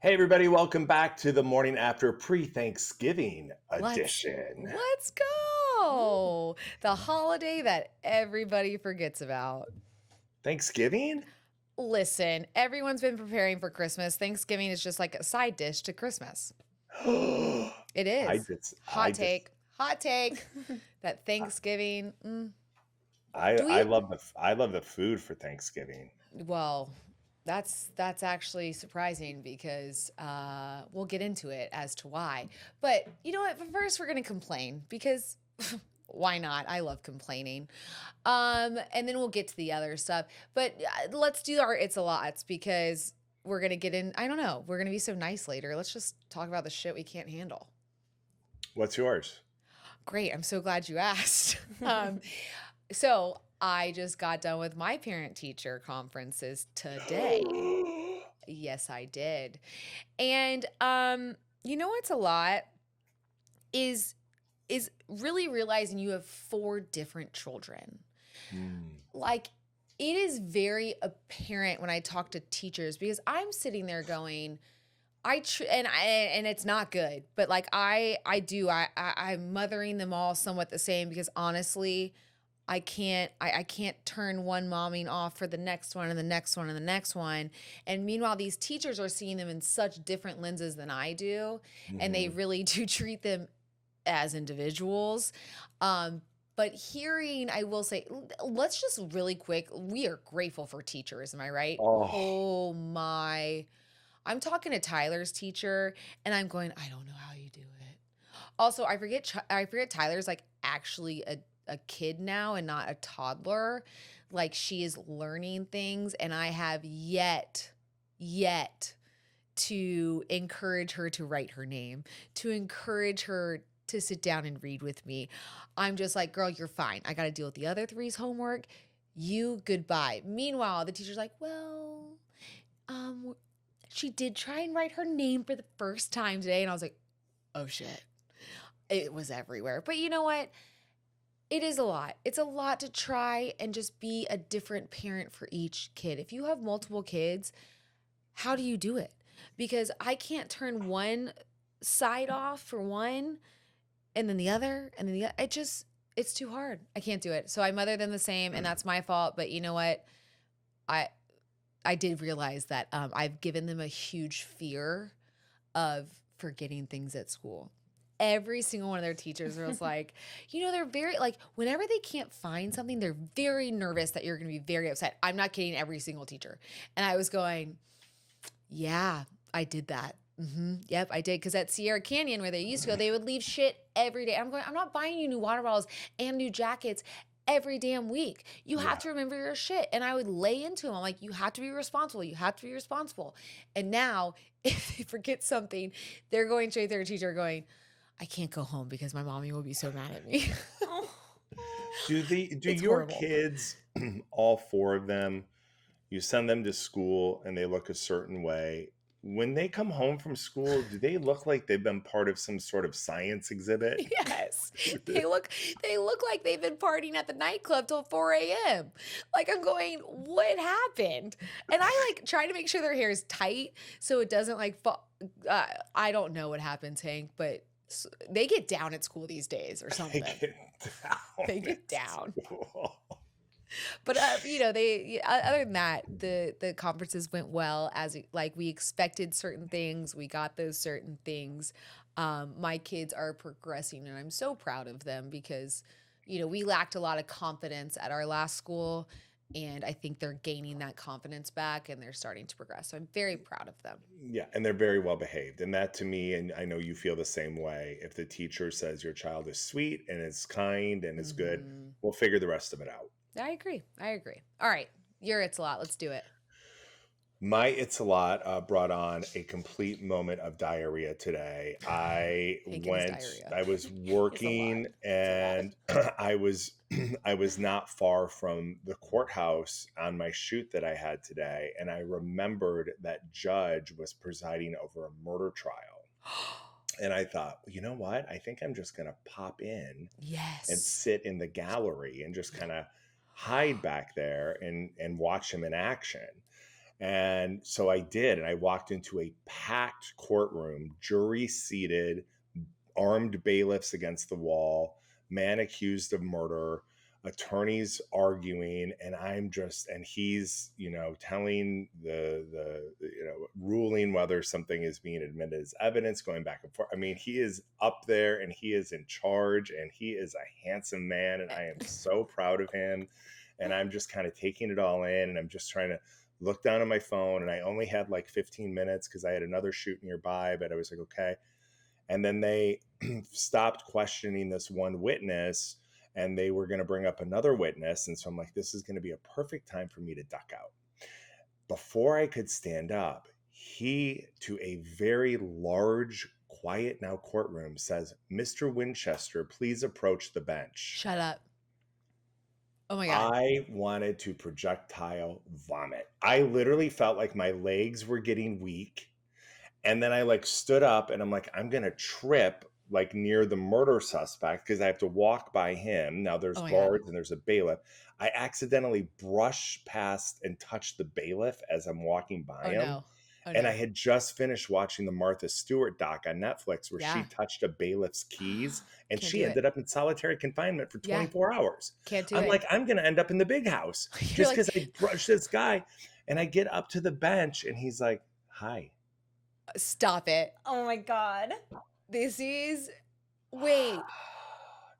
Hey everybody, welcome back to the morning after pre-Thanksgiving Let's edition. let's go. The holiday that everybody forgets about. Thanksgiving? Listen, everyone's been preparing for Christmas. Thanksgiving is just like a side dish to Christmas. It I is. just I Hot just take. Hot take. That Thanksgiving. I Do I we? love the food for Thanksgiving. Well, that's actually surprising because we'll get into it as to why. But you know what? But first, we're gonna complain because why not? I love complaining. And then we'll get to the other stuff. But let's do our it's a lots because we're gonna get in. I don't know. We're gonna be so nice later. Let's just talk about the shit we can't handle. What's yours? Great. I'm so glad you asked. So I just got done with my parent teacher conferences today. Yes, I did. And you know what's a lot is is really realizing you have four different children. Hmm. Like it is very apparent when I talk to teachers because I'm sitting there going, and it's not good, but like I'm mothering them all somewhat the same because honestly, I can't turn one momming off for the next one and the next one and the next one. And meanwhile, these teachers are seeing them in such different lenses than I do, and they Hmm. really do treat them as individuals. But hearing, I will say, let's just really quick, we are grateful for teachers, am I right? Oh, Oh my. I'm talking to Tyler's teacher and I'm going, I don't know how you do it. Also, I forget Tyler's like actually a kid now and not a toddler. Like she is learning things and I have yet to encourage her to write her name, to encourage her to sit down and read with me. I'm just like, girl, you're fine. I got to deal with the other three's homework. You goodbye. Meanwhile, the teacher's like, well, um, she did try and write her name for the first time today. And I was like, oh shit. It was everywhere. But you know what? It is a lot. It's a lot to try and just be a different parent for each kid. If you have multiple kids, how do you do it? Because I can't turn one side off for one and then the other and then the other. It's too hard. I can't do it. So I mother them the same and that's my fault. But you know what? I I did realize that I've given them a huge fear of forgetting things at school. Every single one of their teachers was like, they're very like whenever they can't find something, they're very nervous that you're going to be very upset. I'm not kidding. Every single teacher, and I was going, yeah, I did that. Yep, I did. Because at Sierra Canyon, where they used to go, they would leave shit every day. I'm going, I'm not buying you new water bottles and new jackets every damn week. You have yeah. to remember your shit. And I would lay into them. I'm like, you have to be responsible. You have to be responsible. And now, if they forget something, they're going straight to their teacher going, I can't go home because my mommy will be so mad at me. Do It's your horrible. kids, all four of them, you send them to school and they look a certain way. When they come home from school, do they look like they've been part of some sort of science exhibit? Yes. They look they look like they've been partying at the nightclub till 4 a.m. Like I'm going, what happened? And I like try to make sure their hair is tight so it doesn't like fall. I don't know what happens, Hank, but they get down at school these days or They something. get down They get at down. school. But other than that, the conferences went well as like we expected certain things. We got those certain things. My kids are progressing, and I'm so proud of them because we lacked a lot of confidence at our last school, and I think they're gaining that confidence back, and they're starting to progress. So I'm very proud of them. Yeah, and they're very well behaved. And that to me, and I know you feel the same way, if the teacher says your child is sweet and is kind and is good, Hmm. we'll figure the rest of it out. I agree. I agree. All right, it's a lot. Let's do it. My It's a Lot brought on a complete moment of diarrhea today. Hank and his diarrhea. I was It's a lot. working It's a lot. and I was, I was not far from the courthouse on my shoot that I had today. And I remembered that judge was presiding over a murder trial. And I thought, well, you know what? I think I'm just going to pop in and Yes. sit in the gallery and just kind of hide back there and watch him in action. And so I did, and I walked into a packed courtroom, jury seated, armed bailiffs against the wall, man accused of murder, attorneys arguing, and he's, telling ruling whether something is being admitted as evidence, going back and forth. I mean, he is up there and he is in charge, and he is a handsome man, and I am so proud of him. And I'm just kind of taking it all in, and I'm just trying to look down at my phone, and I only had like 15 minutes because I had another shoot nearby, but I was like, okay. And then they stopped questioning this one witness, and they were going to bring up another witness. And so I'm like, this is going to be a perfect time for me to duck out. Before I could stand up, he, to a very large, quiet now courtroom, says, "Mr. Winchester, please approach the bench." Shut up. Oh my God. I wanted to projectile vomit. I literally felt like my legs were getting weak. And then I like stood up, and I'm like, I'm going to trip like near the murder suspect because I have to walk by him. Now there's Oh my God. guards and there's a bailiff. I accidentally brushed past and touched the bailiff as I'm walking by Oh him. no. Oh And no. I had just finished watching the Martha Stewart doc on Netflix where she Yeah. touched a bailiff's keys, and Can't she do ended up in solitary confinement for Yeah. 24 hours. Can't do I'm it. like, I'm going to end up in the big house You're just like, because I brushed this guy. And I get up to the bench, and he's like, "Hi." stop it. Oh my God. This is, wait.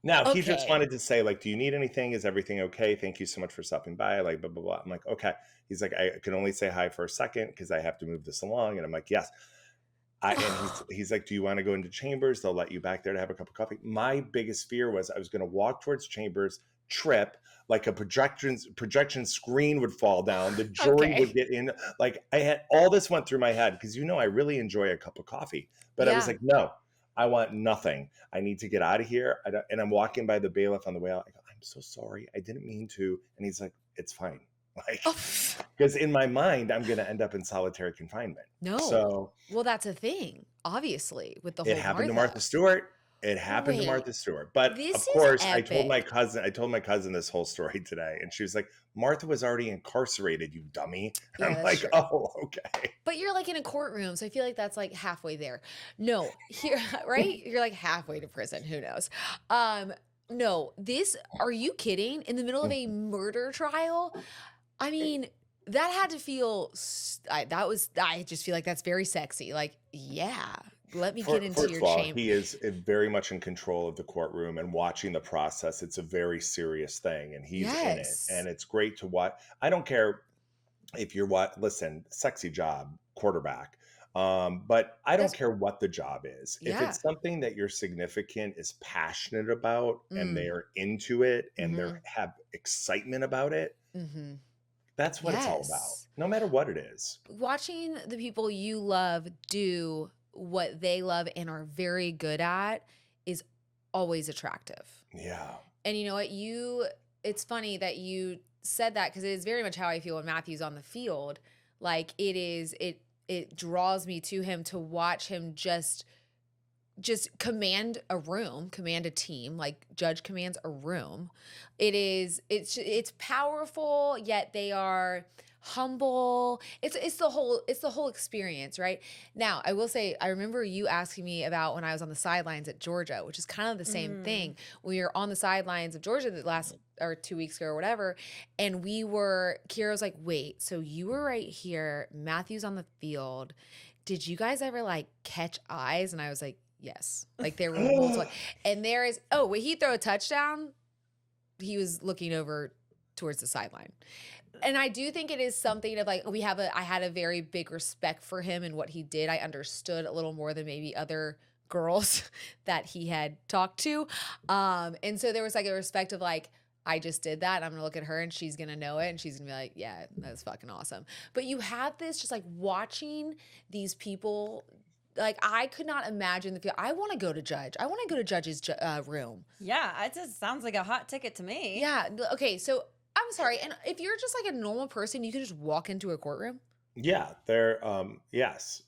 Now, he just Okay. wanted to say, like, "Do you need anything? Is everything okay? Thank you so much for stopping by." Like, blah, blah, blah. I'm like, okay. He's like, "I can only say hi for a second because I have to move this along." And I'm like, yes. And he's like, "Do you want to go into chambers? They'll let you back there to have a cup of coffee." My biggest fear was I was going to walk towards chambers, trip, like a projection screen would fall down. The jury Okay. would get in. Like, I had all this went through my head because, I really enjoy a cup of coffee. But I was Yeah. like, no, I want nothing. I need to get out of here. And I'm walking by the bailiff on the way out. I go, "I'm so sorry. I didn't mean to." And he's like, "It's fine." Like, because in my mind, I'm going to end up in solitary confinement. No. So Well, that's a thing, obviously, with the it whole happened to Martha. Martha Stewart. It happened to Wait, Martha Stewart. But this of is course, I told my epic. cousin this whole story today. And she was like, "Martha was already incarcerated, you dummy." And Yeah, I'm that's like, true. "Oh, okay." But you're like in a courtroom, so I feel like that's like halfway there. No, here, right? You're like halfway to prison. Who knows? No, are you kidding? In the middle of a murder trial? I mean, that had to feel, I just feel like that's very sexy. Like, yeah, let me get into First your of all, chamber. he is very much in control of the courtroom and watching the process. It's a very serious thing, and he's in it. Yes. And it's great to watch. I don't care if you're listen, sexy job, quarterback. But I don't That's, care what the job is. If yeah. it's something that your significant is passionate about and Mm. they're into it and they Mhm. have excitement about it, Mm-hmm. that's what it's all about, Yes. no matter what it is. Watching the people you love do what they love and are very good at is always attractive. Yeah. And you know what? It's funny that you said that because it is very much how I feel when Matthew's on the field. Like it draws me to him to watch him just command a room, command a team, like Judge commands a room. It's powerful, yet they are humble. It's the whole experience, right? Now, I will say, I remember you asking me about when I was on the sidelines at Georgia, which is kind of the same thing. We were on the sidelines of Georgia the last or 2 weeks ago or whatever, and Kira was like, "Wait, so you were right here, Matthew's on the field. Did you guys ever like catch eyes?" And I was like, "Yes." Like there were multiple. And when he throw a touchdown, he was looking over towards the sideline. And I do think it is something of like, I had a very big respect for him and what he did. I understood a little more than maybe other girls that he had talked to. And so there was like a respect of like, I just did that. And I'm going to look at her and she's going to know it. And she's going to be like, "Yeah, that's fucking awesome." But you have this just like watching these people. Like, I could not imagine the feel. I want to go to Judge. I want to go to Judge's room. Yeah, it just sounds like a hot ticket to me. Yeah. Okay. So I'm sorry. And if you're just like a normal person, you can just walk into a courtroom. Yeah, they're yes.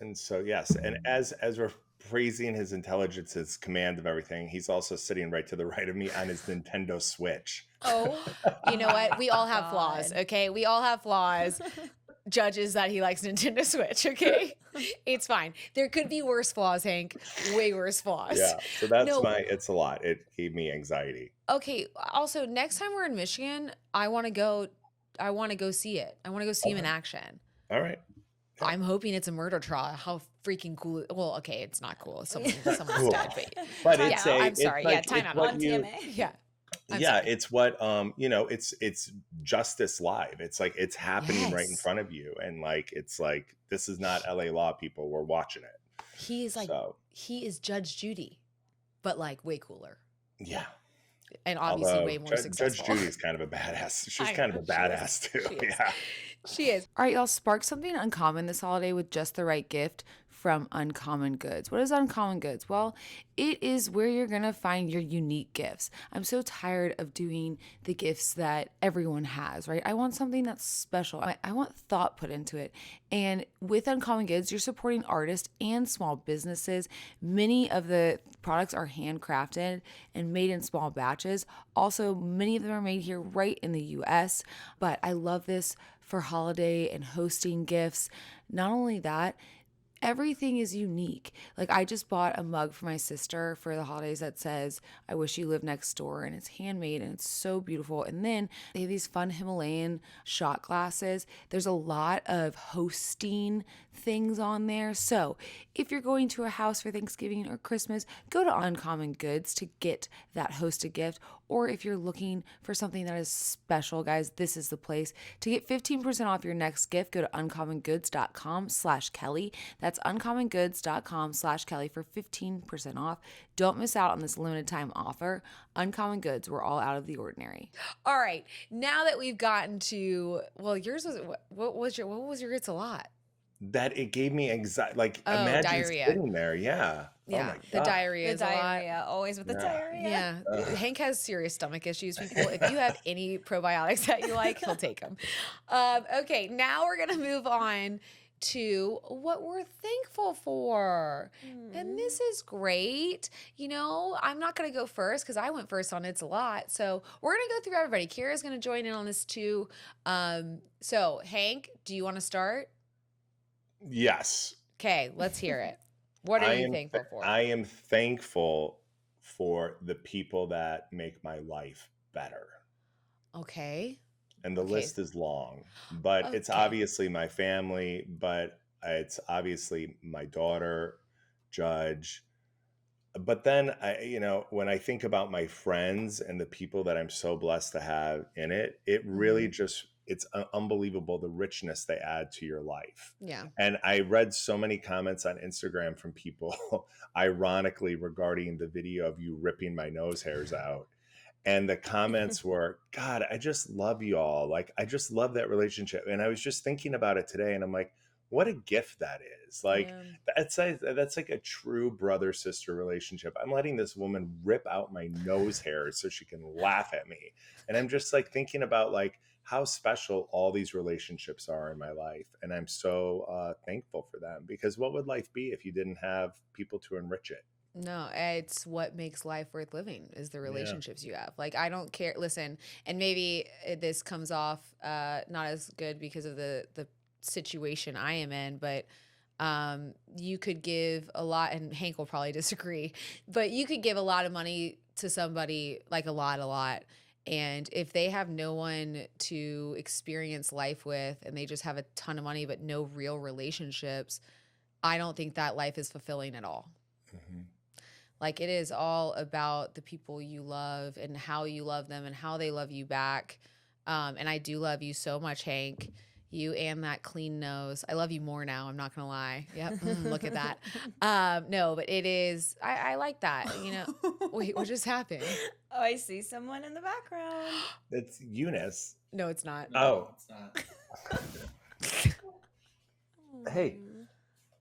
And so yes, and as we're praising his intelligence, his command of everything, he's also sitting right to the right of me on his Nintendo Switch. Oh, you know what? We all have flaws, God. okay? We all have flaws. judges that he likes Nintendo Switch, okay? It's fine. There could be worse flaws, Hank. Way worse flaws. Yeah. So that's No, it's a lot. It gave me anxiety. okay. Also, next time we're in Michigan, I want to go see it. I want to go see him in Okay. action. All right. Yeah. I'm hoping it's a murder trial. How freaking cool. Well, okay, it's not cool. Someone's Cool. dead, But yeah, it's I'm sorry. Yeah, like time it's out. what On you TMA. Yeah. I'm yeah, sorry. it's what it's justice live. It's like it's happening right in Yes. front of you, and like it's like this is not LA Law, people. We're watching it. He is like, So he is Judge Judy, but like way cooler. yeah. And obviously Although way more Judge successful. Judy's kind of a badass. She's I kind of a know, she is. badass too. She is. Yeah. She is. All right, y'all, spark something uncommon this holiday with just the right gift from Uncommon Goods. What is Uncommon Goods? Well, it is where you're going to find your unique gifts. I'm so tired of doing the gifts that everyone has, right? I want something that's special. I want thought put into it. And with Uncommon Goods, you're supporting artists and small businesses. Many of the products are handcrafted and made in small batches. Also, many of them are made here right in the US. But I love this for holiday and hosting gifts. Not only that, everything is unique. Like I just bought a mug for my sister for the holidays that says, I wish you lived next door, and it's handmade and it's so beautiful. And then they have these fun Himalayan shot glasses. There's a lot of hosting things on there. So if you're going to a house for Thanksgiving or Christmas, go to Uncommon Goods to get that hosted gift. Or if you're looking for something that is special, guys, this is the place. To get 15% off your next gift, go to uncommongoods.com/Kelly. That's uncommongoods.com/Kelly for 15% off. Don't miss out on this limited time offer. Uncommon Goods, we're all out of the ordinary. All right, now that we've gotten to, well, yours was, what was your it's a lot? That it gave me anxiety. Like Oh, imagine diarrhea. sitting there. Yeah. Oh Yeah, my the God. diarrhea The is a lot. diarrhea. Always with the Yeah. diarrhea. Yeah, Ugh. Hank has serious stomach issues. People, if you have any probiotics that you like, he'll take them. Okay, now we're gonna move on to what we're thankful for, and this is great. You know, I'm not gonna go first because I went first on It's a Lot, so we're gonna go through everybody. Kira's gonna join in on this too. So Hank, do you want to start? Yes. Okay, let's hear it. What are you thankful for? I am thankful for the people that make my life better. Okay. And the Okay. list is long, but it's Okay. obviously my family, but it's obviously my daughter, Judge. But then when I think about my friends and the people that I'm so blessed to have in it, it really it's unbelievable the richness they add to your life. Yeah. And I read so many comments on Instagram from people, ironically, regarding the video of you ripping my nose hairs out. And the comments were, God, I just love you all. Like, I just love that relationship. And I was just thinking about it today, and I'm like, what a gift that is. Like, that's like a true brother-sister relationship. I'm letting this woman rip out my nose hairs so she can laugh at me. And I'm just like thinking about like how special all these relationships are in my life. And I'm so thankful for them, because what would life be if you didn't have people to enrich it? No, it's what makes life worth living is the relationships you have. Like, I don't care. Listen, and maybe this comes off not as good because of the situation I am in, but you could give a lot, and Hank will probably disagree, but you could give a lot of money to somebody, like a lot. And if they have no one to experience life with, and they just have a ton of money, but no real relationships, I don't think that life is fulfilling at all. Mm-hmm. Like, it is all about the people you love and how you love them and how they love you back. And I do love you so much, Hank. You and that clean nose. I love you more now. I'm not going to lie. Yep. Look at that. No, but it is, I like that. Wait, what just happened? Oh, I see someone in the background. It's Eunice. No, it's not. Oh, It's not. hey,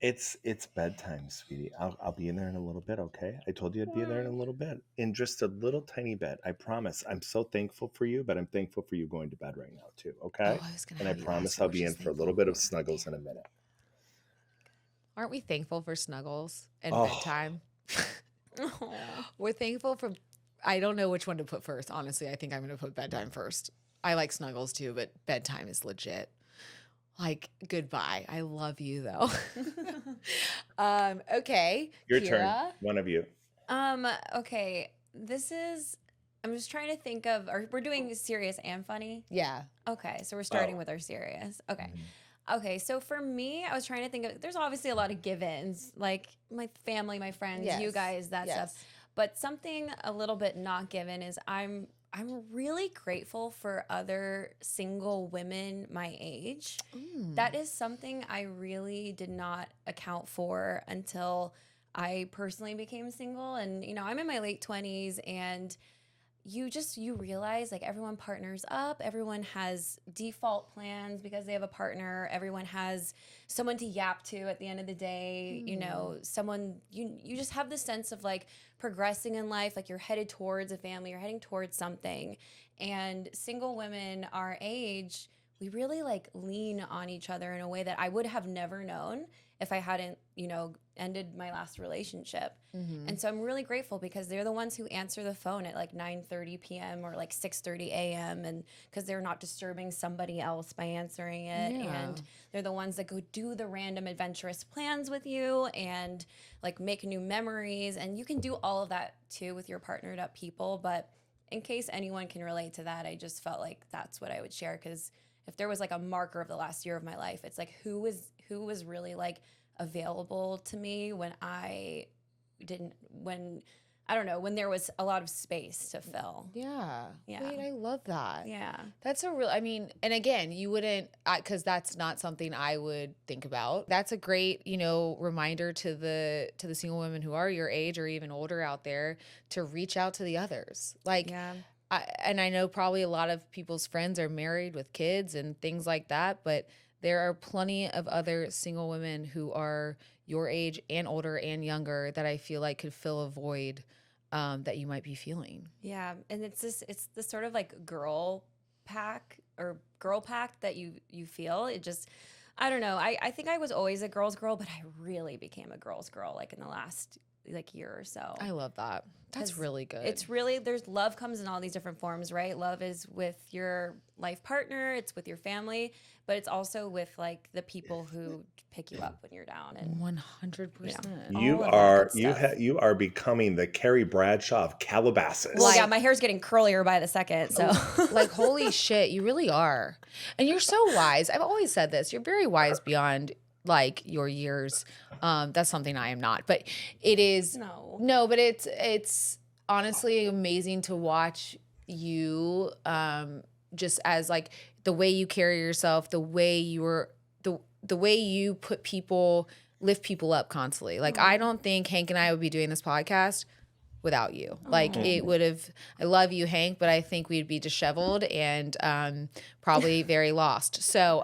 it's bedtime, sweetie. I'll be in there in a little bit, okay? I told you I'd be in there in a little bit. In just a little tiny bit. I promise. I'm so thankful for you, but I'm thankful for you going to bed right now too, okay? Oh, I was gonna And I have you promise ask her I'll what be in she's for a little thankful bit of for. snuggles in a minute. Aren't we thankful for snuggles and Oh. bedtime? We're thankful for, I don't know which one to put first. Honestly, I think I'm going to put bedtime first. I like snuggles too, but bedtime is legit. Like, goodbye. I love you though. Okay, Your turn. Kira. One of you. Okay. I'm just trying to think of, we're doing serious and funny. Yeah. Okay, so we're starting Oh. with our serious. Okay. Mhm. Okay, so for me, I was trying to think of, there's obviously a lot of give-ins, like my family, my friends, you Yes. guys, that Yes. stuff. But something a little bit not given is I'm really grateful for other single women my age. That is something I really did not account for until I personally became single. And, I'm in my late 20s, and you realize like everyone partners up, everyone has default plans because they have a partner, everyone has someone to yap to at the end of the day, someone you just have this sense of like progressing in life, like you're headed towards a family, you're heading towards something. And single women our age, we really like lean on each other in a way that I would have never known if I hadn't, ended my last relationship. And so I'm really grateful because they're the ones who answer the phone at like 9:30 p.m. or like 6:30 a.m. and because they're not disturbing somebody else by answering it. Yeah. And they're the ones that go do the random adventurous plans with you and like make new memories. And you can do all of that too with your partnered up people. But in case anyone can relate to that, I just felt like that's what I would share, because if there was like a marker of the last year of my life, it's like who was really like available to me when when there was a lot of space to fill. Yeah. Yeah. Wait, I love that. Yeah. That's and again, you wouldn't, because that's not something I would think about. That's a great, reminder to the single women who are your age or even older out there to reach out to the others. Like, Yeah. and I know probably a lot of people's friends are married with kids and things like that, but there are plenty of other single women who are your age and older and younger that I feel like could fill a void that you might be feeling. Yeah. And it's this sort of like girl pack that you feel. It just, I don't know. I think I was always a girl's girl, but I really became a girl's girl like in the last like year or so. I love that. That's really good. It's really, there's love comes in all these different forms, right? Love is with your life partner, it's with your family, but it's also with like the people who pick you up when you're down. And 100%. You all of that are good stuff. you are becoming the Carrie Bradshaw of Calabasas. Well, yeah, my hair's getting curlier by the second, so Like, holy shit, you really are. And you're so wise. I've always said this. You're very wise beyond like your years. That's something I am not, but it is no, but it's honestly amazing to watch you just as like the way you carry yourself, the way the way you lift people up constantly. Like, I don't think Hank and I would be doing this podcast without you. Like, it would have, I love you, Hank, but I think we'd be disheveled and probably very lost. So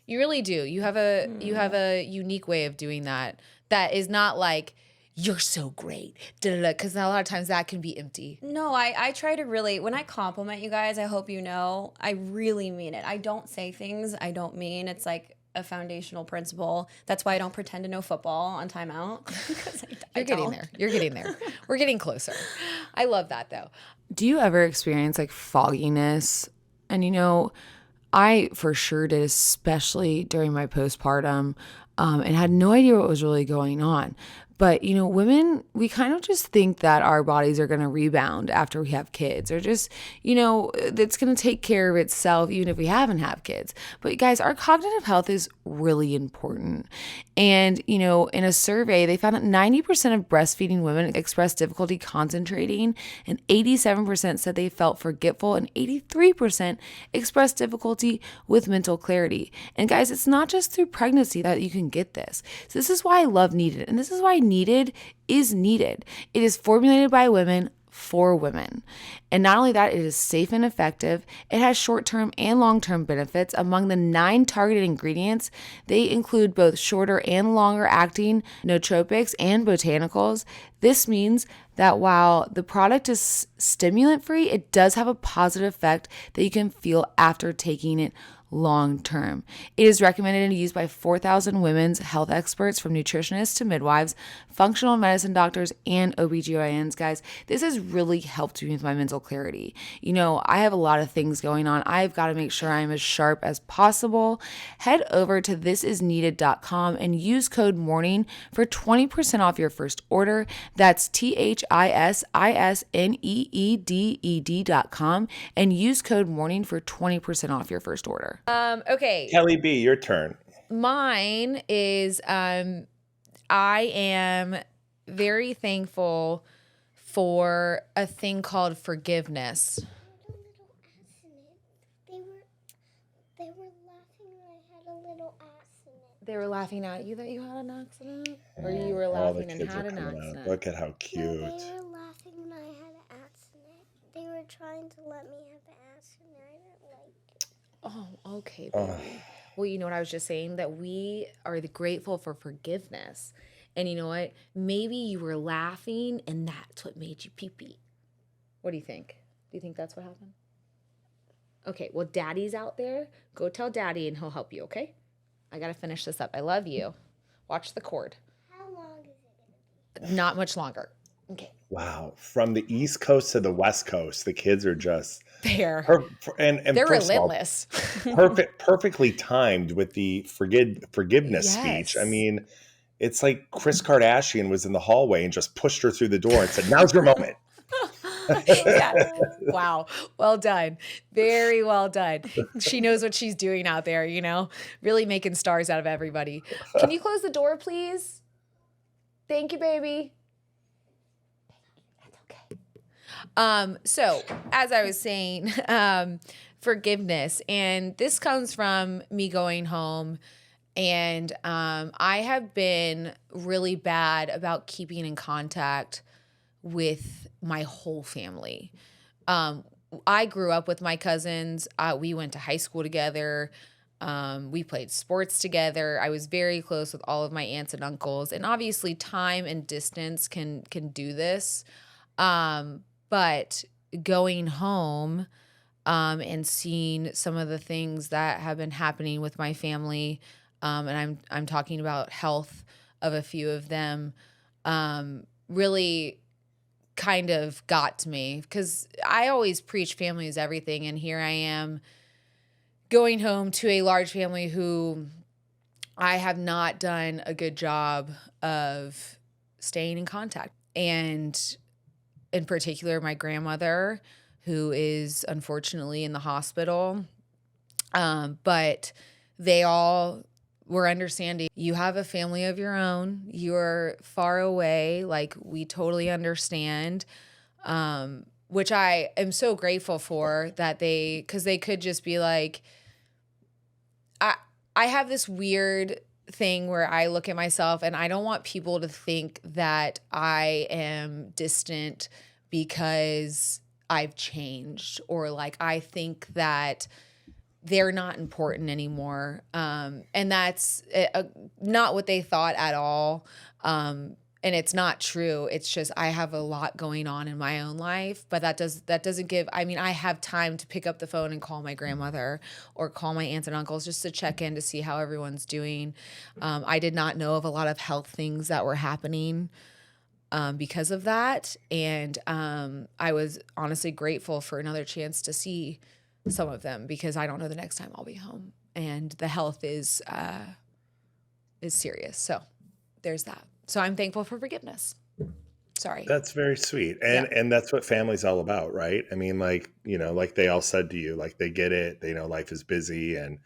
you really do. You have a unique way of doing that. That is not like, you're so great, because a lot of times that can be empty. No, I try to really, when I compliment you guys, I hope you know, I really mean it. I don't say things I don't mean. It's like a foundational principle. That's why I don't pretend to know football on timeout. You're getting there. You're getting there. We're getting closer. I love that though. Do you ever experience like fogginess? And I for sure did, especially during my postpartum, and had no idea what was really going on. But, women, we kind of just think that our bodies are going to rebound after we have kids, or just, it's going to take care of itself even if we haven't had kids. But guys, our cognitive health is really important. And, in a survey, they found that 90% of breastfeeding women expressed difficulty concentrating, and 87% said they felt forgetful, and 83% expressed difficulty with mental clarity. And guys, it's not just through pregnancy that you can get this. So this is why I love Needed, and this is why Needed is needed. It is formulated by women for women. And not only that, it is safe and effective. It has short-term and long-term benefits. Among the 9 targeted ingredients, they include both shorter and longer acting nootropics and botanicals. This means that while the product is stimulant-free, it does have a positive effect that you can feel after taking it long term. It is recommended and used by 4,000 women's health experts, from nutritionists to midwives, functional medicine doctors, and OBGYNs. Guys, this has really helped me with my mental clarity. You know, I have a lot of things going on. I've got to make sure I'm as sharp as possible. Head over to thisisneeded.com and use code MORNING for 20% off your first order. That's THISISNEEDED.com and use code MORNING for 20% off your first order. Okay. Kelly B, your turn. Mine is I am very thankful for a thing called forgiveness. They were laughing when I had a little accident. They were laughing at you that you had an accident? Or you were All the laughing and kids had are an coming out. accident? Look at how No, cute. they were laughing when I had an accident. They were trying to let me have an accident. I didn't like it. Oh, okay, baby. Well, you know what I was just saying? That we are grateful for forgiveness. And you know what? Maybe you were laughing and that's what made you pee-pee. What do you think? Do you think that's what happened? Okay, well, Daddy's out there. Go tell Daddy and he'll help you, okay? I got to finish this up. I love you. Watch the cord. How long is it going to be? Not much longer. Okay. Wow. From the East Coast to the West Coast, the kids are just There. and They're first of all, relentless. perfectly timed with the forgiveness speech. I Yes. mean, it's like Kris Kardashian was in the hallway and just pushed her through the door and said, "Now's your moment." Yeah. Wow. Well done. Very well done. She knows what she's doing out there, you know, really making stars out of everybody. Can you close the door, please? Thank you, baby. That's okay. So as I was saying, forgiveness, and this comes from me going home. And I have been really bad about keeping in contact with my whole family. I grew up with my cousins. We went to high school together. We played sports together. I was very close with all of my aunts and uncles. And obviously time and distance can do this. But going home and seeing some of the things that have been happening with my family, and I'm talking about health of a few of them, really kind of got to me, because I always preach family is everything, and here I am going home to a large family who I have not done a good job of staying in contact. And in particular, my grandmother, who is unfortunately in the hospital. But they all were understanding. You have a family of your own. You're far away. Like, we totally understand. Which I am so grateful for, that because they could just be like, I have this weird thing where I look at myself and I don't want people to think that I am distant because I've changed, or like I think that they're not important anymore. And that's not what they thought at all. And it's not true. It's just I have a lot going on in my own life, but that doesn't give, I mean, I have time to pick up the phone and call my grandmother or call my aunts and uncles just to check in to see how everyone's doing. I did not know of a lot of health things that were happening because of that. And I was honestly grateful for another chance to see some of them, because I don't know the next time I'll be home, and the health is serious. So there's that. So I'm thankful for forgiveness. Sorry. That's very sweet. And that's what family's all about, right? I mean, like, you know, like they all said to you, like they get it, they know life is busy, and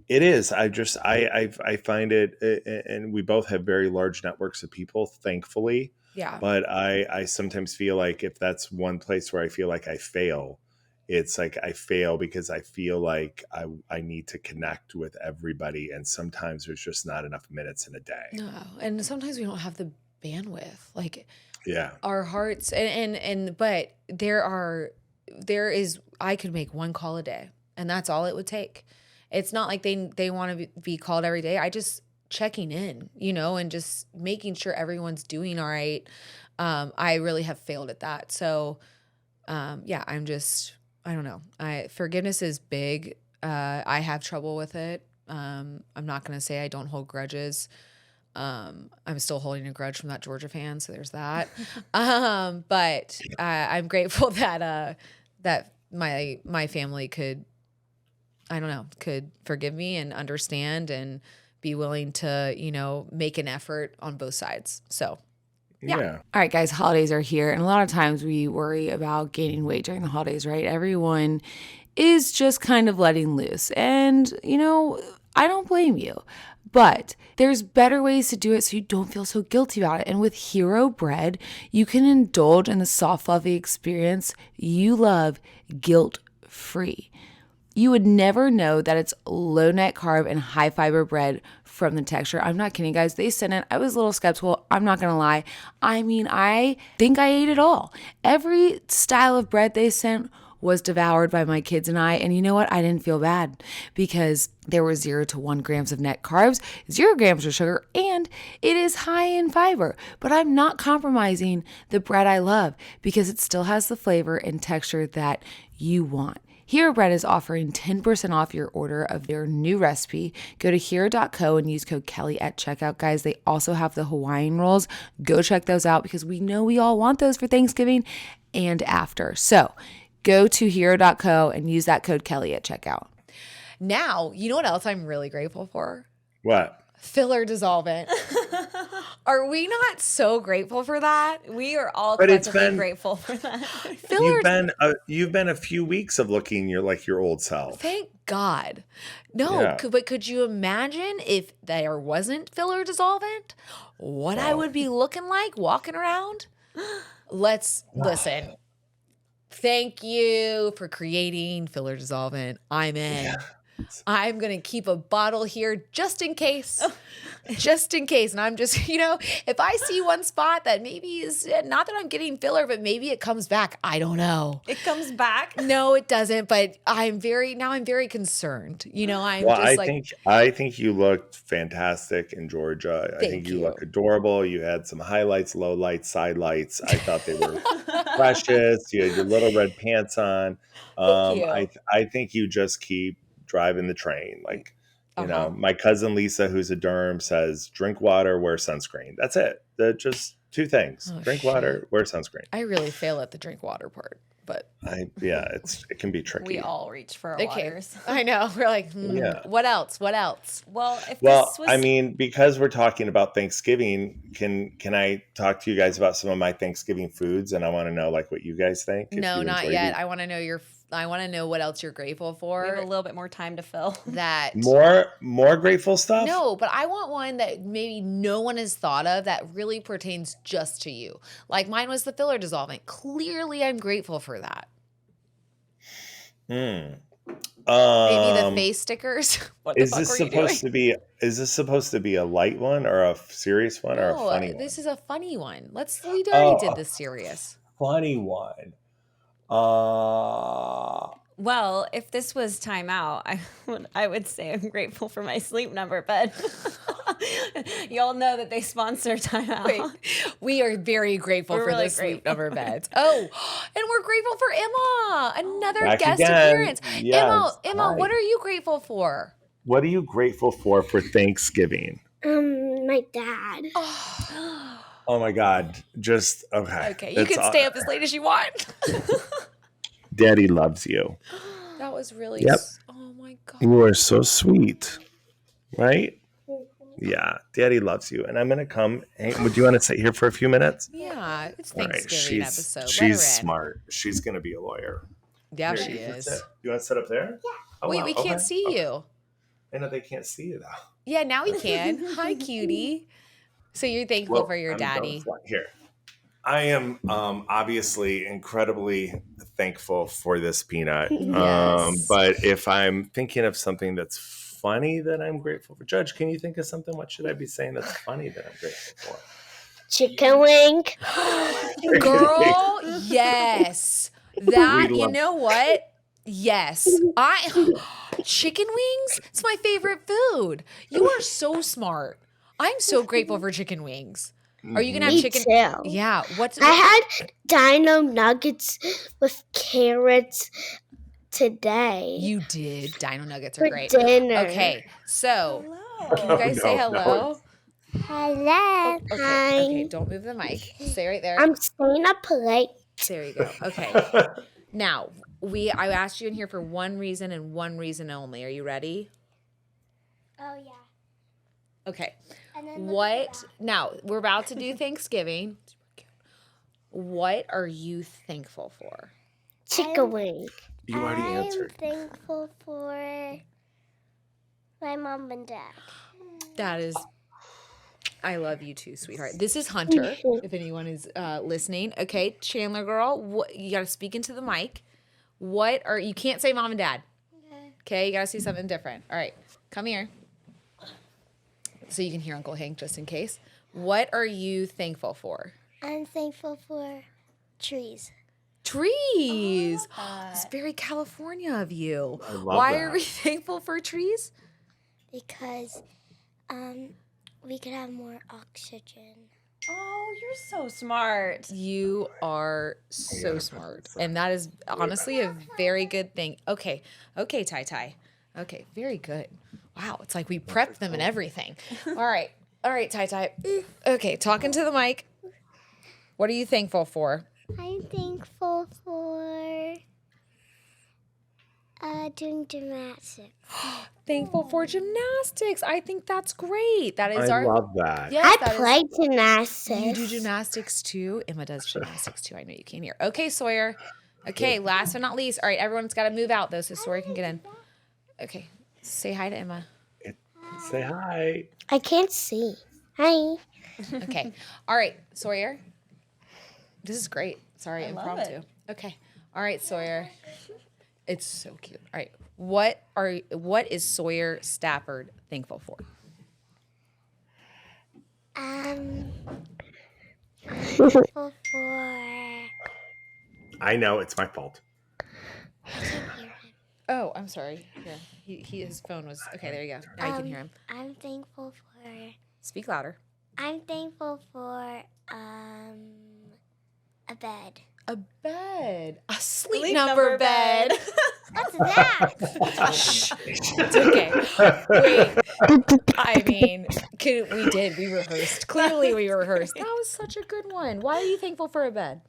it is. I find it, and we both have very large networks of people, thankfully. Yeah. But I sometimes feel like if that's one place where I feel like I fail, it's like I fail because I feel like I need to connect with everybody. And sometimes there's just not enough minutes in a day. No. And sometimes we don't have the bandwidth. Like, Yeah. our hearts but there is, I could make one call a day, and that's all it would take. It's not like they want to be called every day. I just checking in, you know, and just making sure everyone's doing all right. I really have failed at that. So, yeah, I don't know. Forgiveness is big. I have trouble with it. I'm not going to say I don't hold grudges. I'm still holding a grudge from that Georgia fan, so there's that. But I'm grateful that that my family could, I don't know, could forgive me and understand and be willing to, make an effort on both sides. So Yeah. All right, guys, holidays are here. And a lot of times we worry about gaining weight during the holidays, right? Everyone is just kind of letting loose. And, I don't blame you. But there's better ways to do it so you don't feel so guilty about it. And with Hero Bread, you can indulge in the soft, fluffy experience you love guilt-free. You would never know that it's low net carb and high fiber bread from the texture. I'm not kidding, guys. They sent it. I was a little skeptical. I'm not going to lie. I mean, I think I ate it all. Every style of bread they sent was devoured by my kids and I. And you know what? I didn't feel bad because there were 0 to 1 grams of net carbs, 0 grams of sugar, and it is high in fiber. But I'm not compromising the bread I love because it still has the flavor and texture that you want. Hero Bread is offering 10% off your order of their new recipe. Go to hero.co and use code Kelly at checkout, guys. They also have the Hawaiian rolls. Go check those out because we know we all want those for Thanksgiving and after. So go to hero.co and use that code Kelly at checkout. now, you know what else I'm really grateful for? What? Filler dissolvent. Are we not so grateful for that? We are all But it's collectively been- grateful for that. Filler. You've been a few weeks of looking your old self. Thank God. No, Yeah. but could you imagine if there wasn't filler dissolvent? What I would be looking like walking around? Let's listen. Thank you for creating filler dissolvent. I'm in. I'm going to keep a bottle here just in case. Just in case. And I'm just, if I see one spot that maybe is not that I'm getting filler, but maybe it comes back. I don't know. It comes back. No, it doesn't. But I'm very concerned. I'm Well, just I think you looked fantastic in Georgia. I Thank think you you. look adorable. You had some highlights, lowlights, side lights. I thought they were precious. You had your little red pants on. Thank you. I think you just keep driving the train. Like, Uh-huh. my cousin Lisa, who's a derm, says, drink water, wear sunscreen. That's it. Just two things. Oh, Drink shit. water, wear sunscreen. I really fail at the drink water part, but It can be tricky. We all reach for our okay. waters. I know. We're like, Yeah. what else? What else? Well, if Well, this was, I mean, because we're talking about Thanksgiving, can I talk to you guys about some of my Thanksgiving foods? And I want to know what you guys think. if No, you not enjoy yet. these. I want to know I want to know what else you're grateful we have a for. little bit more time to fill. That More grateful stuff. No, but I want one that maybe no one has thought of that really pertains just to you. Like mine was the filler dissolvent. Clearly, I'm grateful for that. Hmm. Maybe the face stickers. What the Is fuck this were you doing? supposed to be a light one or a serious one or a No, funny one? this is a funny one. We already did Oh. this serious. Funny one. Well, if this was time out, I would say I'm grateful for my sleep number, but y'all know that they sponsor time out. Wait, we are very grateful We're for really the sleep grateful. number beds. Oh, and we're grateful for Emma, another Back guest again. appearance. Yes. Emma, Hi. what are you grateful for? What are you grateful for Thanksgiving? My dad. Oh my God. Just okay. Okay, you can stay up as late as you want. Daddy loves you. That was really. Yep. Oh my God. You are so sweet. Right? Yeah. Daddy loves you. And I'm going to come. Would you want to sit here for a few minutes? Yeah, it's All right. Thanksgiving episode. Let She's her in. smart. She's going to be a lawyer. Yeah, Here, she you can is. sit. You want to sit up there? Yeah. Oh, Wait, wow. we can't Okay. see Okay. you. I know they can't see you though. Yeah, now we can. Hi, cutie. So you're thankful for your I'm daddy. going fly- Here. I am obviously incredibly thankful for this peanut. Yes. But if I'm thinking of something that's funny that I'm grateful for, Judge, can you think of something? What should I be saying that's funny that I'm grateful for? Chicken wing. Girl, yes. That, We you love- know what? Yes. Chicken wings? It's my favorite food. You are so smart. I'm so grateful for chicken wings. Are you going to have Me chicken? too. Yeah. I had dino nuggets with carrots today You did. Dino nuggets are for great. dinner. Okay, so can you Hello. guys say No, hello? Hello. Okay, Hi. okay, don't move the mic. Stay right there. I'm staying up late. There you go. Okay. Now, I asked you in here for one reason and one reason only. Are you ready? Oh yeah. Okay. And then What? Now, we're about to do Thanksgiving. What are you thankful for? Chicken wing. You already answered. I'm thankful for my mom and dad. That is, I love you too, sweetheart. This is Hunter, if anyone is listening. Okay, Chandler girl, you got to speak into the mic. You can't say mom and dad. Okay, you got to say something different. All right, come here. So you can hear Uncle Hank just in case. What are you thankful for? I'm thankful for trees. Trees. It's very California of you. I love Why that. are we thankful for trees? Because we could have more oxygen. Oh, you're so smart. You are so smart. And that is honestly a very good thing. Okay, Tai Tai. Okay, very good. Wow, it's like we prepped them and everything. All right, Tai Tai. Okay, talking to the mic. What are you thankful for? I'm thankful for doing gymnastics. Thankful for gymnastics. I think that's great. That is I love that. Yes, I that is- play gymnastics. You do gymnastics too? Emma does gymnastics too. I know you can hear. Okay, Sawyer. Okay, last but not least. All right, everyone's got to move out though so Sawyer can get in. Okay, say hi to Emma. Say hi. I can't see. Hi. Okay. All right, Sawyer. This is great. Sorry, I love impromptu. it. Okay. All right, Sawyer. It's so cute. All right. What is Sawyer Stafford thankful for? Thankful for. I know it's my fault. Oh, I'm sorry. Here. His phone was okay, there you go. Now you can hear him. I'm thankful for. Speak louder. I'm thankful for a bed. A bed. A sleep number bed. What's that? It's okay. Wait. I mean, we rehearsed. Clearly we rehearsed. That was such a good one. Why are you thankful for a bed?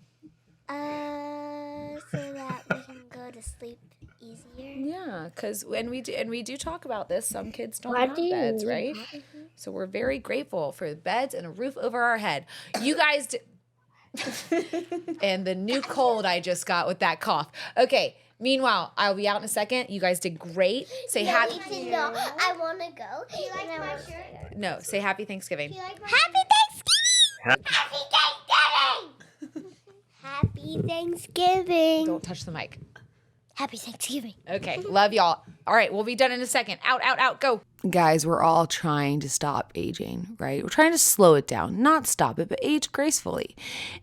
So that we can go to sleep easier. Yeah, because we do talk about this. Some kids don't Why have do you beds, need right? that? So we're very grateful for beds and a roof over our head. You guys and the new cold I just got with that cough. Okay. Meanwhile, I'll be out in a second. You guys did great. Say happy. No, I want to go. Do you like my shirt? No, say happy Thanksgiving. Happy Thanksgiving! Happy Thanksgiving! Happy Thanksgiving! Don't touch the mic. Happy Thanksgiving! Okay. Love y'all. All right. We'll be done in a second. Out. Go. Guys, we're all trying to stop aging, right? We're trying to slow it down, not stop it, but age gracefully.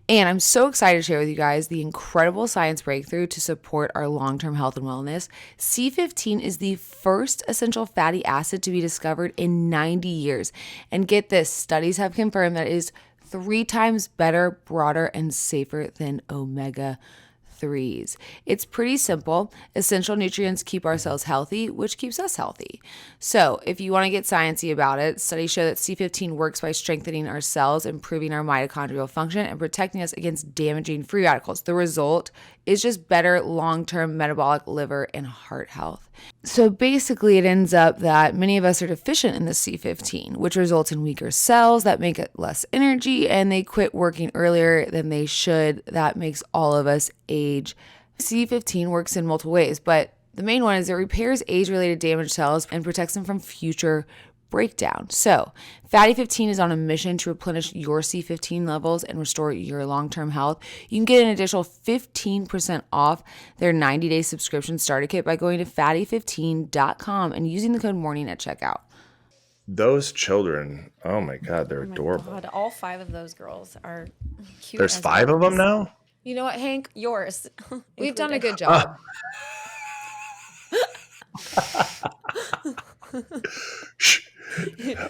And I'm so excited to share with you guys the incredible science breakthrough to support our long-term health and wellness. C15 is the first essential fatty acid to be discovered in 90 years. And get this, studies have confirmed that it is 3 times better, broader, and safer than omega 3s. It's pretty simple. Essential nutrients keep our cells healthy, which keeps us healthy. So if you want to get sciencey about it, studies show that C15 works by strengthening our cells, improving our mitochondrial function, and protecting us against damaging free radicals. The result is just better long-term metabolic, liver, and heart health. So basically it ends up that many of us are deficient in the C15, which results in weaker cells that make it less energy, and they quit working earlier than they should. That makes all of us age. C15 works in multiple ways, but the main one is it repairs age-related damaged cells and protects them from future breakdown. So, Fatty 15 is on a mission to replenish your C15 levels and restore your long-term health. You can get an additional 15% off their 90-day subscription starter kit by going to fatty15.com and using the code MORNING at checkout. Those children, oh my God, they're adorable. God, all 5 of those girls are cute. There's as 5 of them bugs. now? You know what, Hank? Yours. We've done a good Oh. job.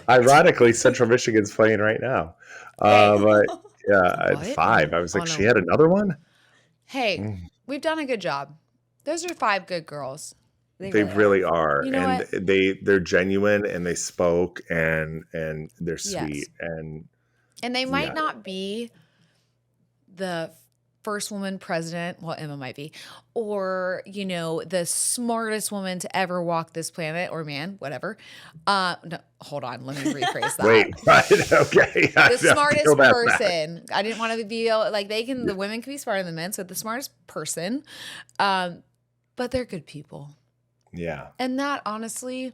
Ironically, Central Michigan's playing right now. But yeah, at What? 5. I was like, Oh, no. she had another one? Hey, we've done a good job. Those are 5 good girls. They really are. You know And what? they're genuine, and they spoke, and they're Yes. sweet, and And they might yeah. not be the first woman president. Well, Emma might be. Or, the smartest woman to ever walk this planet, or man, whatever. No, hold on. Let me rephrase that. Wait, right? Okay. The smartest person. I didn't want to be like the women can be smarter than men. So the smartest person. But they're good people. Yeah. And that, honestly,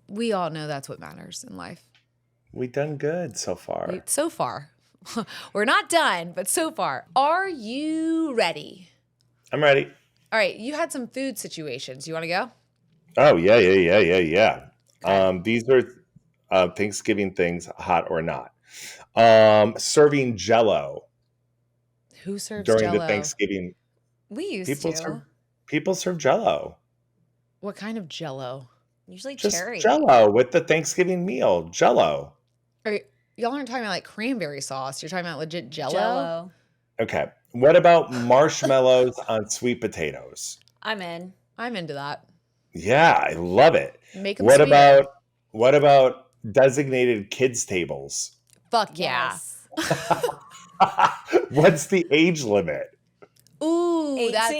we all know that's what matters in life. We done good so far. So far. We're not done, but so far. Are you ready? I'm ready. All right. You had some food situations. You want to go? Oh, yeah. Okay. These are Thanksgiving things, hot or not. Serving Jell-O Who serves during Jell-O? the Thanksgiving. We used People to. serve Jell-O. What kind of Jell-O? Usually Just cherry. Jell-O with the Thanksgiving meal. Jell-O. Y'all aren't talking about like cranberry sauce. You're talking about legit Jell-O? Jell-O. Okay. What about marshmallows on sweet potatoes? I'm in. I'm into that. Yeah, I love it. Make them What sweeter. about designated kids tables? Fuck yeah. Yes. What's the age limit? Ooh, 18. that's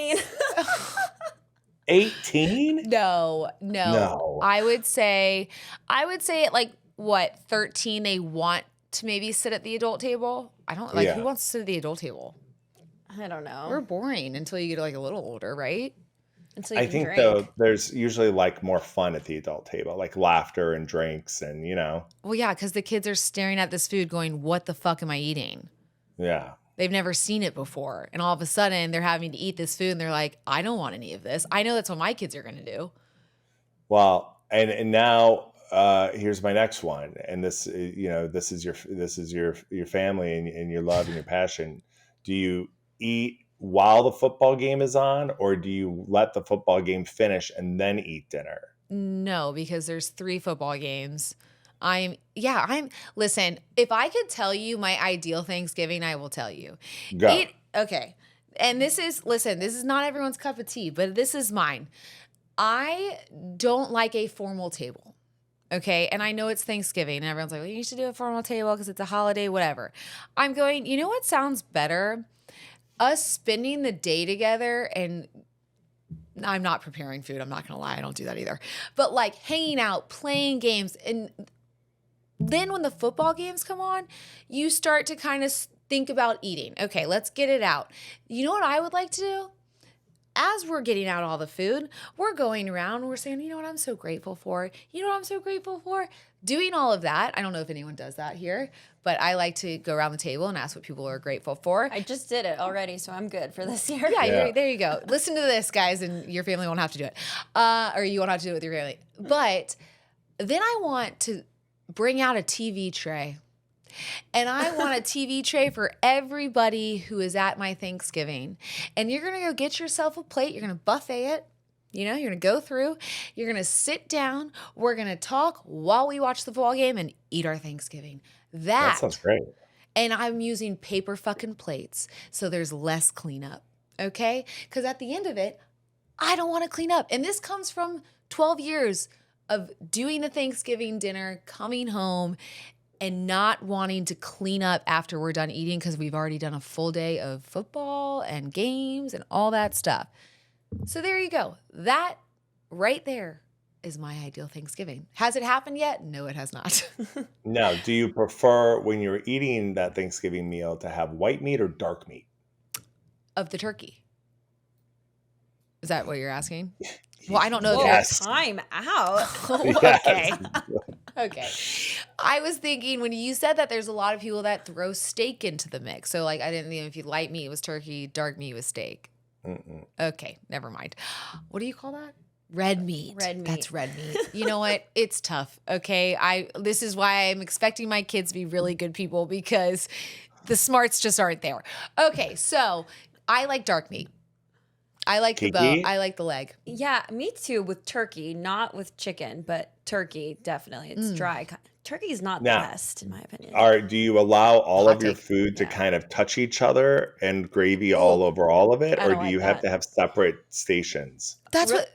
18? No. No. I would say at like what, 13 they want to maybe sit at the adult table. I don't like Yeah. who wants to sit at the adult table? I don't know. We're boring until you get like a little older, right? Until you I can think drink. though there's usually like more fun at the adult table, like laughter and drinks and Well, yeah, because the kids are staring at this food going, what the fuck am I eating? yeah. They've never seen it before. And all of a sudden they're having to eat this food and they're like, I don't want any of this. I know that's what my kids are going to do. Well, and now here's my next one, and this is your family and your love and your passion. Do you eat while the football game is on, or do you let the football game finish and then eat dinner? No, because there's 3 football games. Listen, if I could tell you my ideal Thanksgiving, I will tell you. Go. Okay. And this is not everyone's cup of tea, but this is mine. I don't like a formal table. Okay. And I know it's Thanksgiving and everyone's like, well, you should do a formal table because it's a holiday, whatever. I'm going, you know what sounds better? Us spending the day together, and I'm not preparing food. I'm not going to lie. I don't do that either. But like hanging out, playing games. And then when the football games come on, you start to kind of think about eating. Okay, let's get it out. You know what I would like to do? As we're getting out all the food, we're going around and we're saying, you know what I'm so grateful for? You know what I'm so grateful for? Doing all of that. I don't know if anyone does that here, but I like to go around the table and ask what people are grateful for. I just did it already, so I'm good for this year. Yeah. There you go. Listen to this, guys, and your family won't have to do it. Or you won't have to do it with your family. But then I want to bring out a TV tray. And I want a TV tray for everybody who is at my Thanksgiving. And you're going to go get yourself a plate. You're going to buffet it. You're going to go through. You're going to sit down. We're going to talk while we watch the football game and eat our Thanksgiving. That sounds great. And I'm using paper fucking plates so there's less cleanup. Okay? Because at the end of it, I don't want to clean up. And this comes from 12 years of doing the Thanksgiving dinner, coming home, and not wanting to clean up after we're done eating because we've already done a full day of football and games and all that stuff. So there you go. That right there is my ideal Thanksgiving. Has it happened yet? No, it has not. Now, do you prefer when you're eating that Thanksgiving meal to have white meat or dark meat? Of the turkey. Is that what you're asking? Well, I don't know Whoa, if time out. Okay. Okay. I was thinking when you said that there's a lot of people that throw steak into the mix. So like I didn't know if you light meat was turkey, dark meat was steak. Mm-mm. Okay, never mind. What do you call that? Red meat. Red meat. That's red meat. You know what? It's tough. Okay. This is why I'm expecting my kids to be really good people because the smarts just aren't there. Okay, so I like dark meat. I like the bone. I like the leg. Yeah, me too with turkey, not with chicken, but turkey, definitely. It's dry. turkey's not the Now, best in my opinion. do you allow all Hot of your take. food to Yeah. kind of touch each other and gravy Ooh, all over all of it, I or don't do like you have that. to have separate stations? That's Re- what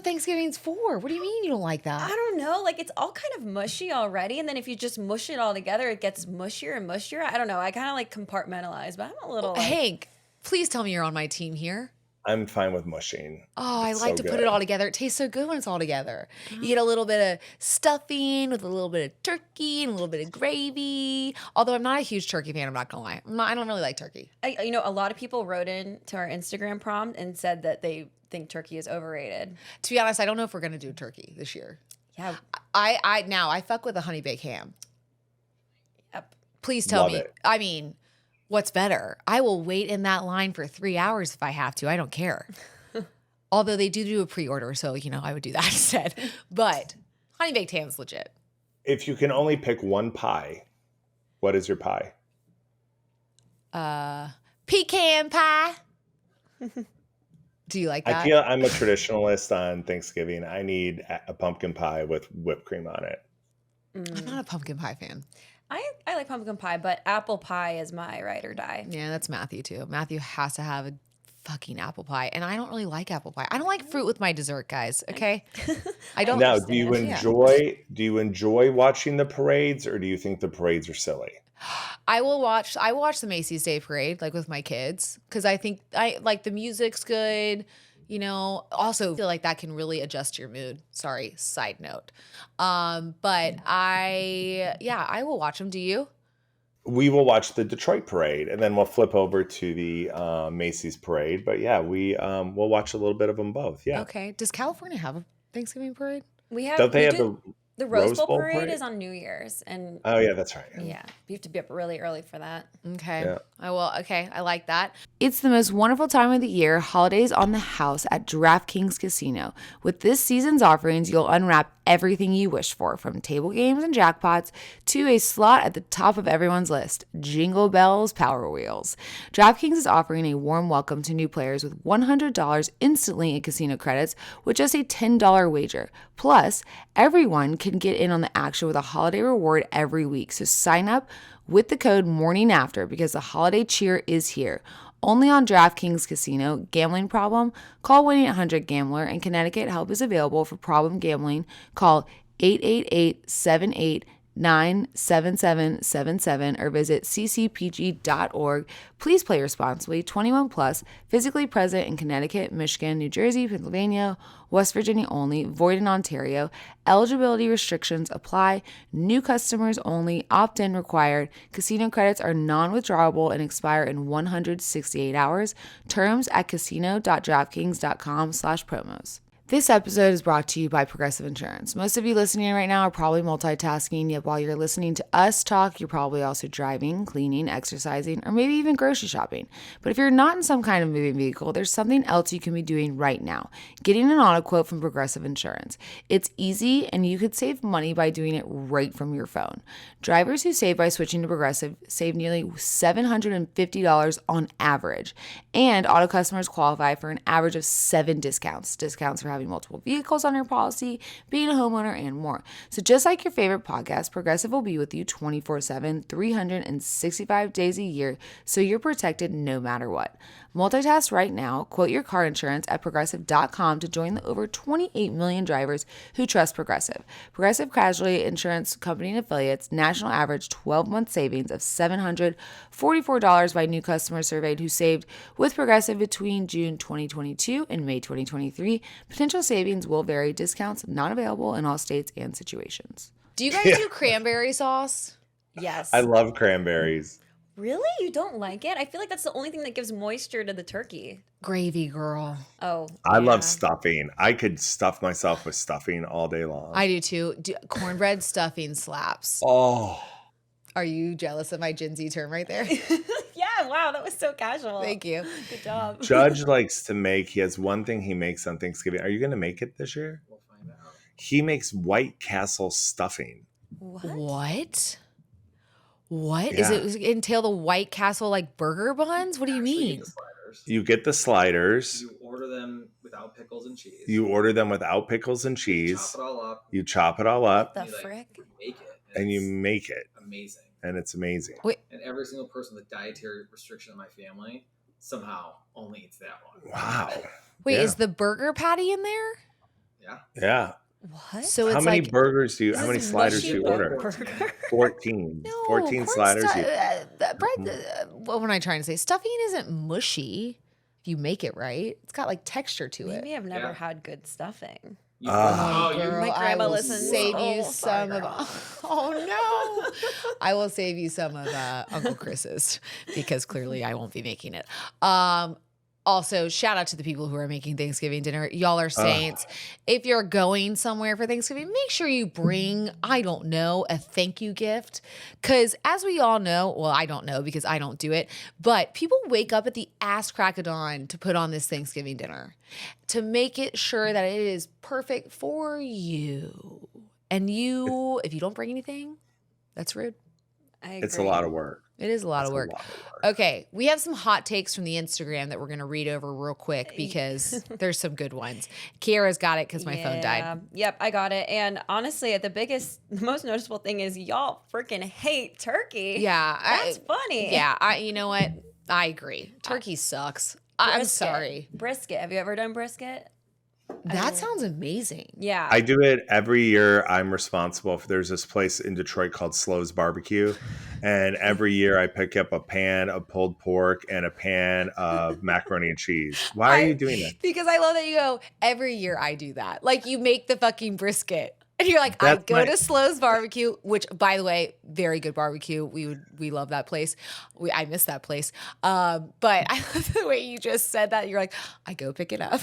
Thanksgiving's for. What do you mean you don't like I that? don't know. Like, it's all kind of mushy already. And then if you just mush it all together, it gets mushier and mushier. I don't know. I kind of like compartmentalize, but I'm a little like, Hank, please tell me you're on my team here. I'm fine with mushing. Oh, I It's like so to put good. it all together. It tastes so good when it's all together. You get a little bit of stuffing with a little bit of turkey and a little bit of gravy. Although I'm not a huge turkey fan, I'm not gonna lie. I don't really like turkey. a lot of people wrote in to our Instagram prompt and said that they think turkey is overrated. To be honest, I don't know if we're gonna do turkey this year. Yeah. I fuck with a honey baked ham. Yep. Please tell Love me. it. I mean, what's better? I will wait in that line for 3 hours if I have to. I don't care. Although they do a pre-order, so I would do that instead. But honey baked ham's legit. If you can only pick one pie, what is your pie? Pecan pie. Do you like that? I feel I'm a traditionalist on Thanksgiving. I need a pumpkin pie with whipped cream on it. I'm not a pumpkin pie fan. I like pumpkin pie, but apple pie is my ride or die. Yeah, that's Matthew too. Matthew has to have a fucking apple pie, and I don't really like apple pie. I don't like fruit with my dessert, guys. Okay, I don't. Now, do you understand. enjoy watching the parades, or do you think the parades are silly? I watch the Macy's Day Parade like with my kids because I think I like the music's good. Also feel like that can really adjust your mood. Sorry, side note. But I will watch them. Do you? We will watch the Detroit parade, and then we'll flip over to the Macy's parade. But yeah, we'll watch a little bit of them both. Yeah. Okay. Does California have a Thanksgiving parade? Don't they we have do- the Rose Bowl parade parade? is on New Year's, and Oh yeah, that's right. yeah, you have to be up really early for that. Okay. Yeah. I will. Okay. I like that. It's the most wonderful time of the year, holidays on the house at DraftKings Casino. With this season's offerings, you'll unwrap everything you wish for, from table games and jackpots to a slot at the top of everyone's list, Jingle Bells Power Wheels. DraftKings is offering a warm welcome to new players with $100 instantly in casino credits with just a $10 wager. Plus, everyone can get in on the action with a holiday reward every week. So sign up with the code Morning After because the holiday cheer is here. Only on DraftKings Casino. Gambling problem? Call 1-800-GAMBLER. In Connecticut, help is available for problem gambling. Call 888-78-97777 or visit ccpg.org. Please play responsibly. 21 plus, physically present in Connecticut, Michigan, New Jersey, Pennsylvania, West Virginia only, void in Ontario. Eligibility restrictions apply. New customers only. Opt-in required. Casino credits are non-withdrawable and expire in 168 hours. Terms at casino.draftkings.com/promos. This episode is brought to you by Progressive Insurance. Most of you listening right now are probably multitasking, yet while you're listening to us talk, you're probably also driving, cleaning, exercising, or maybe even grocery shopping. But if you're not in some kind of moving vehicle, there's something else you can be doing right now. Getting an auto quote from Progressive Insurance. It's easy, and you could save money by doing it right from your phone. Drivers who save by switching to Progressive save nearly $750 on average. And auto customers qualify for an average of 7 discounts. Discounts for having multiple vehicles on your policy, being a homeowner, and more. So just like your favorite podcast, Progressive will be with you 24/7, 365 days a year, so you're protected no matter what. Multitask right now. Quote your car insurance at Progressive.com to join the over 28 million drivers who trust Progressive. Progressive Casualty Insurance Company and Affiliates, national average 12-month savings of $744 by new customers surveyed who saved with Progressive between June 2022 and May 2023. Potential savings will vary. Discounts not available in all states and situations. Do you guys do cranberry sauce? Yes. I love cranberries. Really? You don't like it? I feel like that's the only thing that gives moisture to the turkey. Gravy, girl. Oh, I love yeah. stuffing. I could stuff myself with stuffing all day long. I do too. Cornbread stuffing slaps. Oh, Are you jealous of my Gen Z term right there? Yeah, wow, that was so casual. Thank you. Good job. Judge likes to make. He has one thing he makes on Thanksgiving. Are you going to make it this year? We'll find out. He makes White Castle stuffing. What? What? Yeah. Does it entail the White Castle like burger buns? What do you Actually, mean? the sliders. You get the sliders. You order them without pickles and cheese. You order them without pickles and cheese. Chop it all up. You chop it all up. The You, frick? make it. And you it's make it, amazing. and it's amazing. Wait, And every single person with dietary restriction in my family somehow only eats that one. Wow. wait, Yeah. is the burger patty in there? Yeah. Yeah. What? So How it's many like burgers do you? This How many is sliders do mushy you burger. order? 14. no 14 corn sliders. bread. Mhm. What am I trying to say? Stuffing isn't mushy if you make it right. It's got like texture to it. Maybe I've never Yeah. had good stuffing. You, Ah. Girl, My I grandma will listens. save Oh, you sorry, some of. Grandma. Oh no! I will save you some of Uncle Chris's because clearly I won't be making it. Also, shout out to the people who are making Thanksgiving dinner. Y'all are saints. If you're going somewhere for Thanksgiving, make sure you bring, I don't know, a thank you gift. Because as we all know, well, I don't know because I don't do it, but people wake up at the ass crack of dawn to put on this Thanksgiving dinner to make it sure that it is perfect for you. And you, if you don't bring anything, that's rude. I agree. It's a lot of work. It is a lot of work. Okay, we have some hot takes from the Instagram that we're going to read over real quick because there's some good ones. Kiara's got it because my phone died. Yep, I got it. And honestly, the most noticeable thing is y'all freaking hate turkey. Yeah. That's funny. Yeah, you know what? I agree. Turkey sucks. I'm Brisket. sorry. Brisket. Have you ever done brisket? That sounds amazing. Yeah. I do it every year. I'm responsible for. There's this place in Detroit called Slow's Barbecue, and every year I pick up a pan of pulled pork and a pan of macaroni and cheese. Why are you doing that? Because I love that you go, every year I do that. Like you make the fucking brisket. And you're like, That's I go my- to Slow's Barbecue, which, by the way, very good barbecue. We love that place. I miss that place. But I love the way you just said that. You're like, I go pick it up.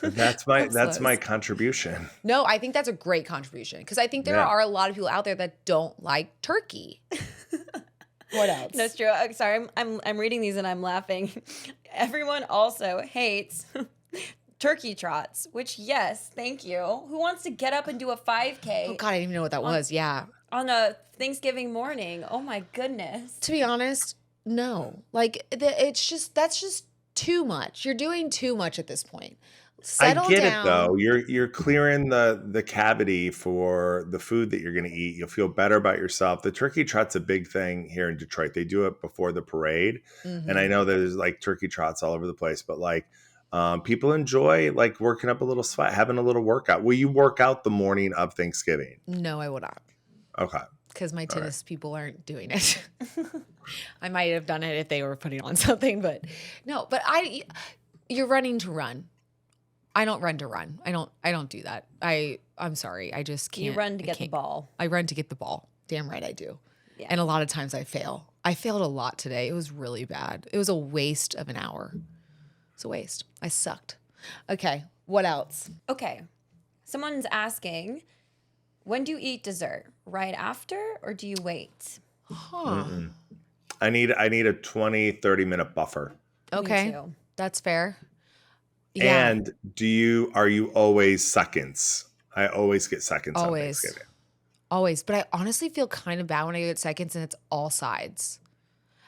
That's my contribution. No, I think that's a great contribution because I think there Yeah. are a lot of people out there that don't like turkey. What else? That's true. Sorry, I'm reading these and I'm laughing. Everyone also hates turkey trots, which yes, thank you. Who wants to get up and do a 5K Oh God, I didn't even know what that was. Yeah. on a Thanksgiving morning? Oh my goodness. To be honest, no. Like that's just too much. You're doing too much at this point. Settle I get down. it though. You're clearing the cavity for the food that you're going to eat. You'll feel better about yourself. The turkey trot's a big thing here in Detroit. They do it before the parade, and I know there's like turkey trots all over the place. But like, people enjoy like working up a little sweat, having a little workout. Will you work out the morning of Thanksgiving? No, I will not. Okay. Because my tennis people aren't doing it. I might have done it if they were putting on something, but no. But you're running to run. I don't run to run. I don't do that. I'm sorry. I just can't. You run to I get the can't. ball. I run to get the ball. Damn right I do. Yeah. And a lot of times I fail. I failed a lot today. It was really bad. It was a waste of an hour. It's a waste. I sucked. Okay. What else? Okay. Someone's asking, when do you eat dessert? Right after or do you wait? Huh. I need a 20-30 minute buffer. Okay. Me too. That's fair. Yeah. And are you always seconds? I always get seconds on Always. Thanksgiving. Always. But I honestly feel kind of bad when I get seconds and it's all sides.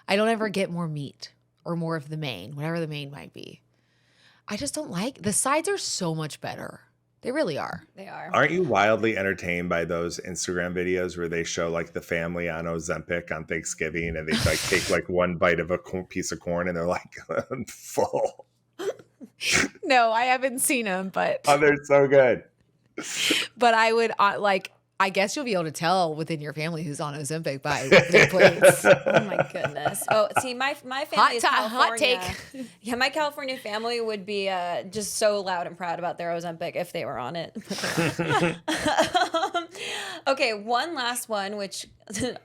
I don't ever get more meat or more of the main, whatever the main might be. I just don't like the sides are so much better. They really are. They are. Aren't you wildly entertained by those Instagram videos where they show like the family on Ozempic on Thanksgiving and they like take like one bite of a piece of corn and they're like I'm full. No, I haven't seen them, but Oh, they're so good. I would I guess you'll be able to tell within your family who's on Ozempic by their plates. Oh my goodness. Oh, see, my family is hot California. take. Yeah, my California family would be just so loud and proud about their Ozempic if they were on it. Okay, one last one, which,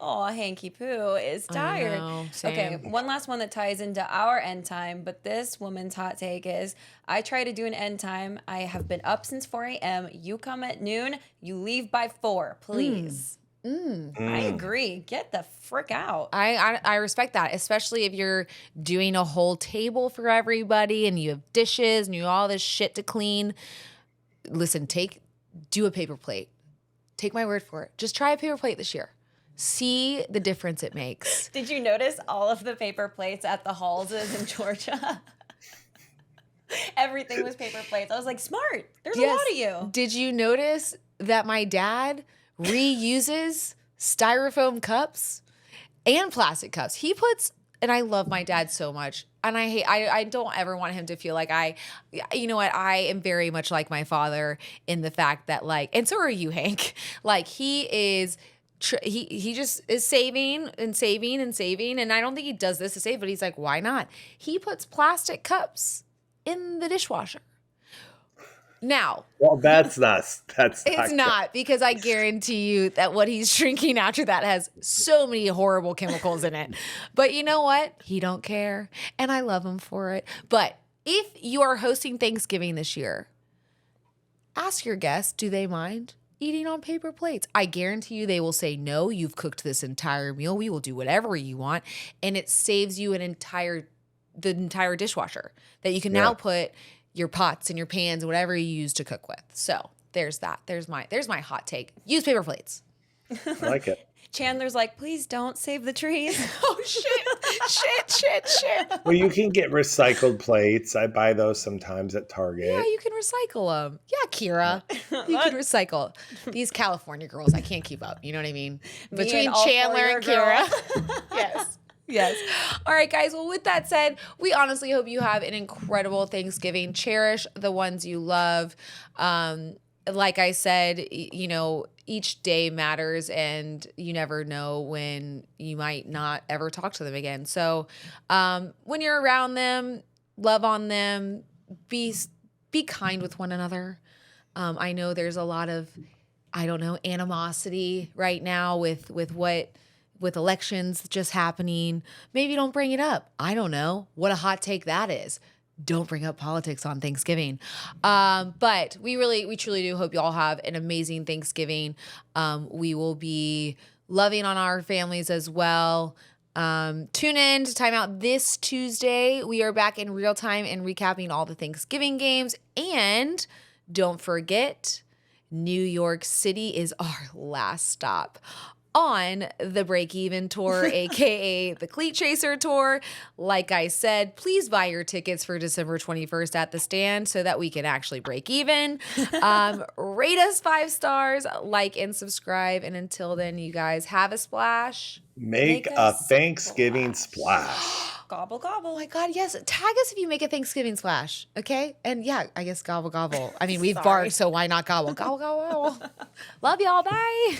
oh, Hanky Poo is tired. know, Okay, same. one last one that ties into our end time, but this woman's hot take is, I try to do an end time. I have been up since 4 a.m. You come at noon, you leave by 4, please. I agree. Get the frick out. I respect that, especially if you're doing a whole table for everybody and you have dishes and you have all this shit to clean. Listen, do a paper plate. Take my word for it. Just try a paper plate this year. See the difference it makes. Did you notice all of the paper plates at the Hallses in Georgia? Everything was paper plates. I was like, smart. There's a lot of you. Did you notice that my dad reuses styrofoam cups and plastic cups. He puts, and I love my dad so much. And I don't ever want him to feel like you know what? I am very much like my father in the fact that like, and so are you, Hank. Like he is, he just is saving and saving and saving. And I don't think he does this to save, but he's like, why not? He puts plastic cups in the dishwasher. Now, well, that's it's not, because I guarantee you that what he's drinking after that has so many horrible chemicals in it. But you know what? He don't care, and I love him for it. But if you are hosting Thanksgiving this year, ask your guests, do they mind eating on paper plates? I guarantee you they will say no. You've cooked this entire meal. We will do whatever you want, and it saves you the entire dishwasher that you can now put your pots and your pans and whatever you use to cook with. So there's that. There's my hot take. Use paper plates. I like it. Chandler's like, please don't save the trees. Oh, shit. Well, you can get recycled plates. I buy those sometimes at Target. Yeah, you can recycle them. Yeah, Kira. You can recycle. These California girls, I can't keep up. You know what I mean? Between Chandler and Kira. Yes. All right, guys. Well, with that said, we honestly hope you have an incredible Thanksgiving. Cherish the ones you love. Like I said, you know, each day matters, and you never know when you might not ever talk to them again. So when you're around them, love on them, be kind with one another. I know there's a lot of, animosity right now with elections just happening. Maybe don't bring it up. I don't know what a hot take that is. Don't bring up politics on Thanksgiving. But we truly do hope you all have an amazing Thanksgiving. We will be loving on our families as well. Tune in to Time Out this Tuesday. We are back in real time and recapping all the Thanksgiving games. And don't forget, New York City is our last stop on the Break Even Tour, aka the Cleat Chaser Tour. Like I said, please buy your tickets for December 21st at the stand so that we can actually break even. Rate us 5 stars, like and subscribe. And until then, you guys have a splash. Make a Thanksgiving splash. Gobble, gobble. Oh my God, yes. Tag us if you make a Thanksgiving splash, okay? And yeah, I guess gobble, gobble. I mean, we've barked, so why not gobble? Gobble, gobble, gobble. Love y'all. Bye.